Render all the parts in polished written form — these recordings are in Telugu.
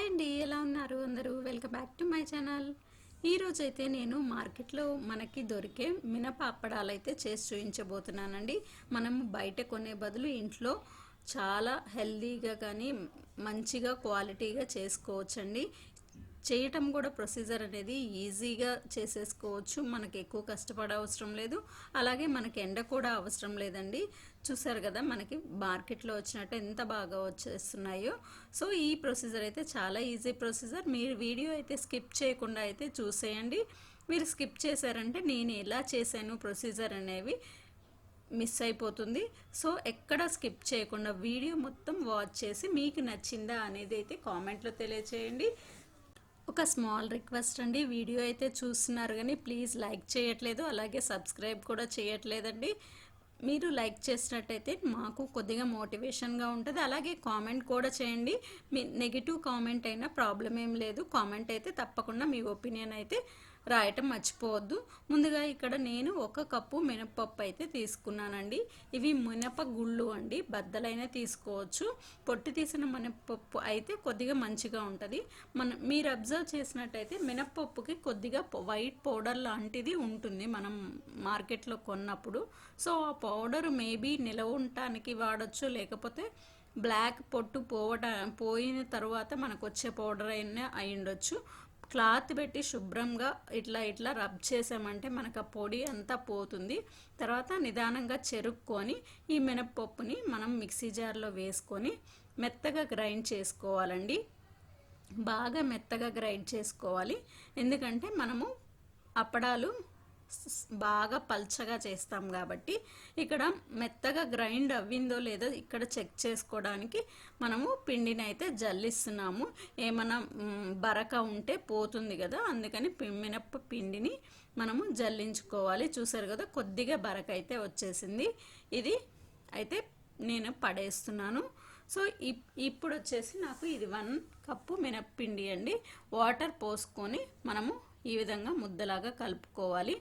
హాయ్ అండి, ఎలా ఉన్నారు అందరూ? Welcome back to my channel. ఈరోజైతే నేను మార్కెట్లో మనకి దొరికే మినప అప్పడాలు అయితే చేసి చూపించబోతున్నానండి. మనం బయట కొనే బదులు ఇంట్లో చాలా హెల్తీగా కానీ మంచిగా క్వాలిటీగా చేసుకోవచ్చండి. చేయటం కూడా ప్రొసీజర్ అనేది ఈజీగా చేసేసుకోవచ్చు. మనకి ఎక్కువ కష్టపడే అవసరం లేదు, అలాగే మనకి ఎండ కూడా అవసరం లేదండి. చూసారు కదా మనకి మార్కెట్లో వచ్చినట్టు ఎంత బాగా వచ్చేస్తున్నాయో. సో ఈ ప్రొసీజర్ అయితే చాలా ఈజీ ప్రొసీజర్. మీరు వీడియో అయితే స్కిప్ చేయకుండా అయితే చూసేయండి. మీరు స్కిప్ చేశారంటే నేను ఎలా చేశాను ప్రొసీజర్ అనేవి మిస్ అయిపోతుంది. సో ఎక్కడ స్కిప్ చేయకుండా వీడియో మొత్తం వాచ్ చేసి మీకు నచ్చిందా అనేది అయితే కామెంట్లో తెలియచేయండి. ఒక స్మాల్ రిక్వెస్ట్ అండి, వీడియో అయితే చూస్తున్నారు కానీ ప్లీజ్ లైక్ చేయట్లేదు, అలాగే సబ్స్క్రైబ్ కూడా చేయట్లేదండి. మీరు లైక్ చేసినట్టయితే మాకు కొద్దిగా మోటివేషన్గా ఉంటుంది. అలాగే కామెంట్ కూడా చేయండి. మీ నెగిటివ్ కామెంట్ అయినా ప్రాబ్లం ఏం లేదు, కామెంట్ అయితే తప్పకుండా మీ ఒపీనియన్ అయితే రాయటం మర్చిపోవద్దు. ముందుగా ఇక్కడ నేను 1 కప్పు మినపప్పు అయితే తీసుకున్నానండి. ఇవి మినప గుళ్ళు అండి, బద్దలైనా తీసుకోవచ్చు. పొట్టు తీసిన మినపప్పు అయితే కొద్దిగా మంచిగా ఉంటుంది. మీరు అబ్జర్వ్ చేసినట్టయితే మినపప్పుకి కొద్దిగా వైట్ పౌడర్ లాంటిది ఉంటుంది మనం మార్కెట్లో కొన్నప్పుడు. సో ఆ పౌడర్ మేబీ నిలవ ఉండటానికి వాడచ్చు, లేకపోతే బ్లాక్ పొట్టు పోయిన తర్వాత మనకు వచ్చే పౌడర్ అయినా అయి ఉండొచ్చు. క్లాత్ పెట్టి శుభ్రంగా ఇట్లా రబ్ చేసామంటే మనకు ఆ పొడి అంతా పోతుంది. తర్వాత నిదానంగా చెరుక్కొని ఈ మినపప్పుని మనం మిక్సీ జార్లో వేసుకొని మెత్తగా గ్రైండ్ చేసుకోవాలండి. బాగా మెత్తగా గ్రైండ్ చేసుకోవాలి, ఎందుకంటే మనము అప్పడాలు బాగా పల్చగా చేస్తాం కాబట్టి. ఇక్కడ మెత్తగా గ్రైండ్ అవ్విందో లేదో ఇక్కడ చెక్ చేసుకోవడానికి మనము పిండిని అయితే జల్లిస్తున్నాము. ఏమైనా బరక ఉంటే పోతుంది కదా, అందుకని మినప్ప పిండిని మనము జల్లించుకోవాలి. చూసారు కదా కొద్దిగా బరక అయితే వచ్చేసింది. ఇది అయితే నేను పడేస్తున్నాను. సో ఇప్పుడు వచ్చేసి నాకు ఇది 1 కప్పు మినప్పిండి అండి. వాటర్ పోసుకొని మనము ఈ విధంగా ముద్దలాగా కలుపుకోవాలి.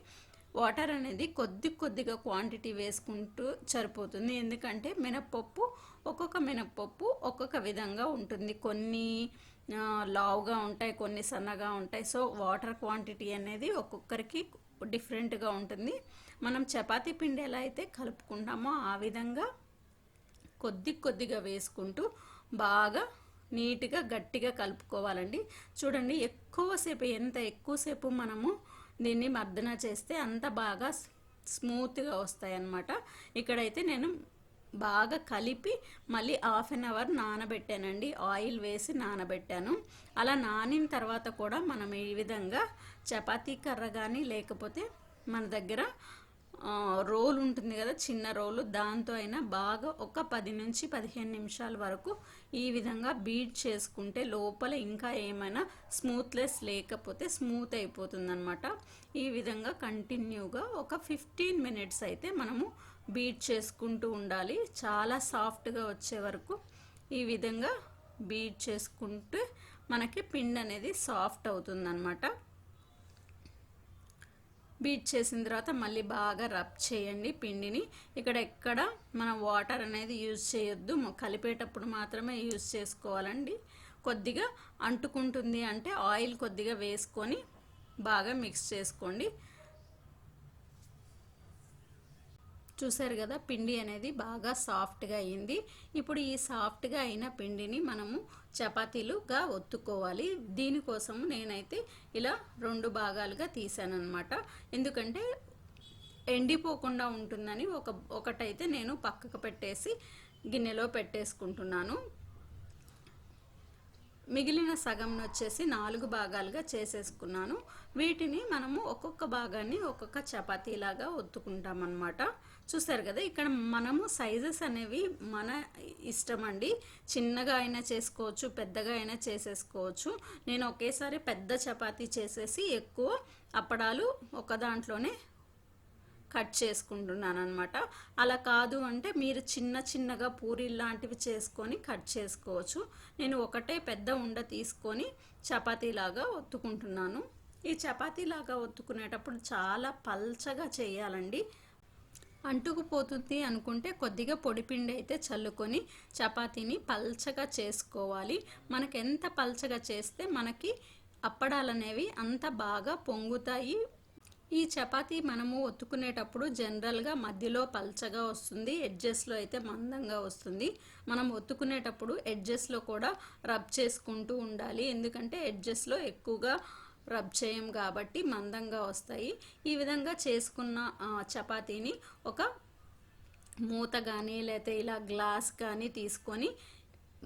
వాటర్ అనేది కొద్దిగా క్వాంటిటీ వేసుకుంటూ సరిపోతుంది, ఎందుకంటే ఒక్కొక్క మినప్పప్పు ఒక్కొక్క విధంగా ఉంటుంది. కొన్ని లావుగా ఉంటాయి, కొన్ని సన్నగా ఉంటాయి. సో వాటర్ క్వాంటిటీ అనేది ఒక్కొక్కరికి డిఫరెంట్గా ఉంటుంది. మనం చపాతీ పిండి ఎలా అయితే కలుపుకుంటామో ఆ విధంగా కొద్దిగా వేసుకుంటూ బాగా నీట్గా గట్టిగా కలుపుకోవాలండి. చూడండి ఎంత ఎక్కువసేపు మనము దీన్ని మర్దన చేస్తే అంత బాగా స్మూత్గా వస్తాయి అన్నమాట. ఇక్కడైతే నేను బాగా కలిపి మళ్ళీ 1/2 అవర్ నానబెట్టానండి. ఆయిల్ వేసి నానబెట్టాను. అలా నానిన తర్వాత కూడా మనం ఈ విధంగా చపాతీ కర్ర కానీ లేకపోతే మన దగ్గర రోల్ ఉంటుంది కదా, చిన్న రోలు, దాంతో అయినా బాగా ఒక 10 నుంచి 15 నిమిషాల వరకు ఈ విధంగా బీట్ చేసుకుంటే లోపల ఇంకా ఏమైనా స్మూత్నెస్ లేకపోతే స్మూత్ అయిపోతుంది అనమాట. ఈ విధంగా కంటిన్యూగా ఒక 15 మినిట్స్ అయితే మనము బీట్ చేసుకుంటూ ఉండాలి. చాలా సాఫ్ట్గా వచ్చే వరకు ఈ విధంగా బీట్ చేసుకుంటే మనకి పిండి అనేది సాఫ్ట్ అవుతుంది అనమాట. బీట్ చేసిన తర్వాత మళ్ళీ బాగా రబ్ చేయండి పిండిని. ఎక్కడ మనం వాటర్ అనేది యూజ్ చేయొద్దు, కలిపేటప్పుడు మాత్రమే యూజ్ చేసుకోవాలండి. కొద్దిగా అంటుకుంటుంది అంటే ఆయిల్ కొద్దిగా వేసుకొని బాగా మిక్స్ చేసుకోండి. చూసారు కదా పిండి అనేది బాగా సాఫ్ట్గా అయింది. ఇప్పుడు ఈ సాఫ్ట్గా అయిన పిండిని మనము చపాతీలుగా ఒత్తుకోవాలి. దీనికోసము నేనైతే ఇలా 2 భాగాలుగా తీసాను అనమాట. ఎందుకంటే ఎండిపోకుండా ఉంటుందని ఒకటైతే నేను పక్కకు పెట్టేసి గిన్నెలో పెట్టేసుకుంటున్నాను. మిగిలిన సగం వచ్చేసి 4 భాగాలుగా చేసేసుకున్నాను. వీటిని మనము ఒక్కొక్క భాగాన్ని ఒక్కొక్క చపాతీలాగా ఒత్తుకుంటాం అన్నమాట. చూసారు కదా ఇక్కడ మనము సైజెస్ అనేవి మన ఇష్టం అండి. చిన్నగా అయినా చేసుకోవచ్చు, పెద్దగా అయినా చేసేసుకోవచ్చు. నేను ఒకేసారి పెద్ద చపాతీ చేసేసి ఎక్కువ అప్పడాలు ఒక దాంట్లోనే కట్ చేసుకుంటున్నాను అనమాట. అలా కాదు అంటే మీరు చిన్నగా పూరీ లాంటివి చేసుకొని కట్ చేసుకోవచ్చు. నేను ఒకటే పెద్ద ఉండ తీసుకొని చపాతీలాగా ఒత్తుకుంటున్నాను. ఈ చపాతీలాగా ఒత్తుకునేటప్పుడు చాలా పల్చగా చేయాలండి. అంటుకుపోతుంది అనుకుంటే కొద్దిగా పొడిపిండి అయితే చల్లుకొని చపాతీని పల్చగా చేసుకోవాలి. మనకు ఎంత పల్చగా చేస్తే మనకి అప్పడాలు అనేవి అంత బాగా పొంగుతాయి. ఈ చపాతీ మనము ఒత్తుకునేటప్పుడు జనరల్గా మధ్యలో పల్చగా వస్తుంది, ఎడ్జెస్లో అయితే మందంగా వస్తుంది. మనం ఒత్తుకునేటప్పుడు ఎడ్జెస్లో కూడా రబ్ చేసుకుంటూ ఉండాలి, ఎందుకంటే ఎడ్జెస్లో ఎక్కువగా రబ్ చేయం కాబట్టి మందంగా వస్తాయి. ఈ విధంగా చేసుకున్న చపాతీని ఒక మూత కానీ లేకపోతే ఇలా గ్లాస్ కానీ తీసుకొని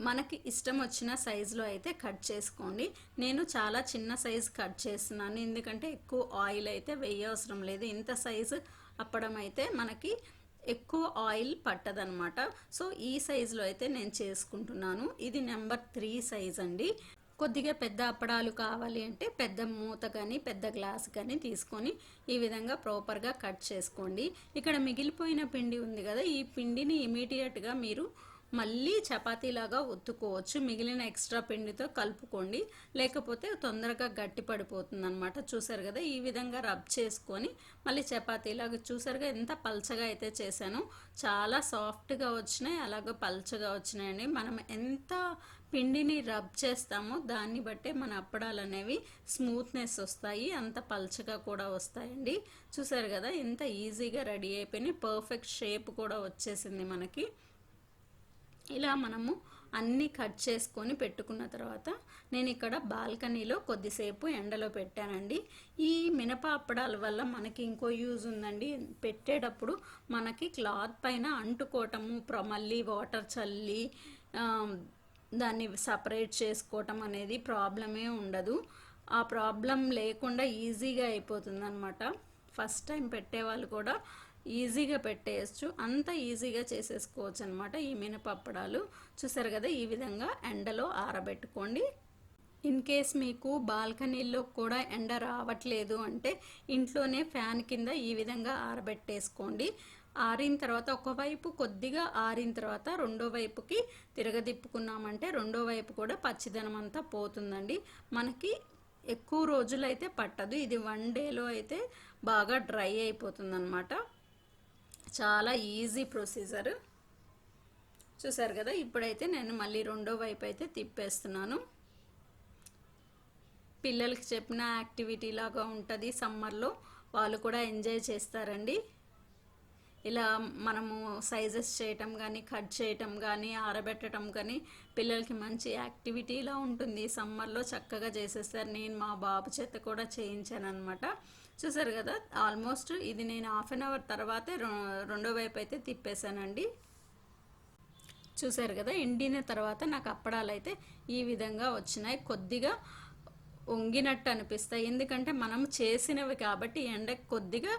మనకి ఇష్టం వచ్చిన సైజులో అయితే కట్ చేసుకోండి. నేను చాలా చిన్న సైజు కట్ చేస్తున్నాను, ఎందుకంటే ఎక్కువ ఆయిల్ అయితే వేయవసరం లేదు. ఇంత సైజు అప్పడం అయితే మనకి ఎక్కువ ఆయిల్ పట్టదనమాట. సో ఈ సైజులో అయితే నేను చేసుకుంటున్నాను. ఇది నెంబర్ 3 సైజ్ అండి. కొద్దిగా పెద్ద అప్పడాలు కావాలి అంటే పెద్ద మూత కానీ పెద్ద గ్లాస్ కానీ తీసుకొని ఈ విధంగా ప్రాపర్గా కట్ చేసుకోండి. ఇక్కడ మిగిలిపోయిన పిండి ఉంది కదా, ఈ పిండిని ఇమీడియట్గా మీరు మళ్ళీ చపాతీలాగా ఒత్తుకోవచ్చు. మిగిలిన ఎక్స్ట్రా పిండితో కలుపుకోండి, లేకపోతే తొందరగా గట్టి పడిపోతుంది అనమాట. చూసారు కదా, ఈ విధంగా రబ్ చేసుకొని మళ్ళీ చపాతీలాగా చూసారుగా ఎంత పల్చగా అయితే చేశానో, చాలా సాఫ్ట్గా వచ్చినాయి, అలాగే పల్చగా వచ్చినాయండి. మనం ఎంత పిండిని రబ్ చేస్తామో దాన్ని బట్టే మన అప్పడాలు అనేవి స్మూత్నెస్ వస్తాయి, అంత పల్చగా కూడా వస్తాయండి. చూసారు కదా ఎంత ఈజీగా రెడీ అయిపోయినాయి, పర్ఫెక్ట్ షేప్ కూడా వచ్చేసింది మనకి. ఇలా మనము అన్నీ కట్ చేసుకొని పెట్టుకున్న తర్వాత నేను ఇక్కడ బాల్కనీలో కొద్దిసేపు ఎండలో పెట్టానండి. ఈ మినప అప్పడాల వల్ల మనకి ఇంకో యూజ్ ఉందండి. పెట్టేటప్పుడు మనకి క్లాత్ పైన అంటుకోవటము, మళ్ళీ వాటర్ చల్లి దాన్ని సపరేట్ చేసుకోవటం అనేది ప్రాబ్లమే ఉండదు. ఆ ప్రాబ్లం లేకుండా ఈజీగా అయిపోతుంది అనమాట. ఫస్ట్ టైం పెట్టేవాళ్ళు కూడా ఈజీగా పెట్టేయచ్చు, అంత ఈజీగా చేసేసుకోవచ్చు అనమాట ఈ మినపప్పడాలు. చూసారు కదా, ఈ విధంగా ఎండలో ఆరబెట్టుకోండి. ఇన్ కేస్ మీకు బాల్కనీలో కూడా ఎండ రావట్లేదు అంటే ఇంట్లోనే ఫ్యాన్ కింద ఈ విధంగా ఆరబెట్టేసుకోండి. ఆరిన తర్వాత ఒకవైపు కొద్దిగా ఆరిన తర్వాత రెండో వైపుకి తిరగదిప్పుకున్నామంటే రెండో వైపు కూడా పచ్చిదనం అంతా పోతుందండి. మనకి ఎక్కువ రోజులైతే పట్టదు, ఇది 1 డేలో అయితే బాగా డ్రై అయిపోతుంది అనమాట. చాలా ఈజీ ప్రొసీజర్. చూసారు కదా, ఇప్పుడైతే నేను మళ్ళీ రెండో వైపు అయితే తిప్పేస్తున్నాను. పిల్లలకి చెప్పిన యాక్టివిటీ లాగా ఉంటుంది, సమ్మర్లో వాళ్ళు కూడా ఎంజాయ్ చేస్తారండి. ఇలా మనము సైజెస్ చేయటం కానీ కట్ చేయటం కానీ ఆరబెట్టడం కానీ పిల్లలకి మంచి యాక్టివిటీలా ఉంటుంది. సమ్మర్లో చక్కగా చేసేస్తారు. నేను మా బాబు చేత కూడా చేయించాను అనమాట. చూసారు కదా, ఆల్మోస్ట్ ఇది నేను హాఫ్ అన్ అవర్ తర్వాతే రెండో వైపు అయితే తిప్పేశానండి. చూసారు కదా, ఎండిన తర్వాత నాకు అప్పడాలు అయితే ఈ విధంగా వచ్చినాయి. కొద్దిగా వంగినట్టు అనిపిస్తాయి, ఎందుకంటే మనం చేసినవి కాబట్టి ఎండకు కొద్దిగా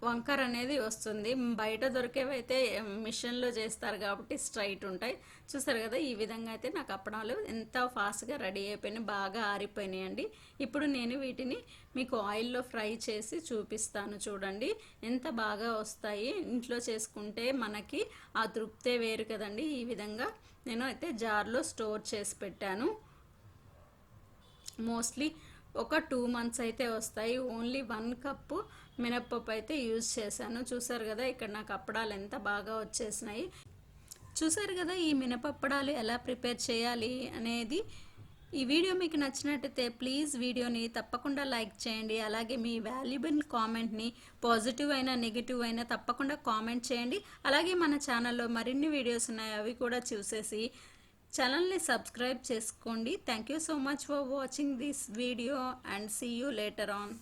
వంకర అనేది వస్తుంది. బయట దొరికేవైతే మిషన్లో చేస్తారు కాబట్టి స్ట్రైట్ ఉంటాయి. చూసారు కదా, ఈ విధంగా అయితే నాకు అప్పడాలు ఎంత ఫాస్ట్గా రెడీ అయిపోయినాయి, బాగా ఆరిపోయినాయండి. ఇప్పుడు నేను వీటిని మీకు ఆయిల్లో ఫ్రై చేసి చూపిస్తాను. చూడండి ఎంత బాగా వస్తాయి. ఇంట్లో చేసుకుంటే మనకి ఆ తృప్తే వేరు కదండి. ఈ విధంగా నేను అయితే జార్లో స్టోర్ చేసి పెట్టాను. మోస్ట్లీ ఒక 2 months అయితే వస్తాయి. ఓన్లీ 1 కప్పు మినప్పప్పు అయితే యూజ్ చేశాను. చూసారు కదా, ఇక్కడ నాకు అప్పడాలు ఎంత బాగా వచ్చేసినాయి. చూసారు కదా, ఈ మినపప్పడాలు ఎలా ప్రిపేర్ చేయాలి అనేది. ఈ వీడియో మీకు నచ్చినట్టయితే ప్లీజ్ వీడియోని తప్పకుండా లైక్ చేయండి. అలాగే మీ వాల్యుబుల్ కామెంట్ని, పాజిటివ్ అయినా నెగిటివ్ అయినా తప్పకుండా కామెంట్ చేయండి. అలాగే మన ఛానల్లో మరిన్ని వీడియోస్ ఉన్నాయి, అవి కూడా చూసేసి ఛానల్ని సబ్స్క్రైబ్ చేసుకోండి. Thank you so much for watching this video and see you later on.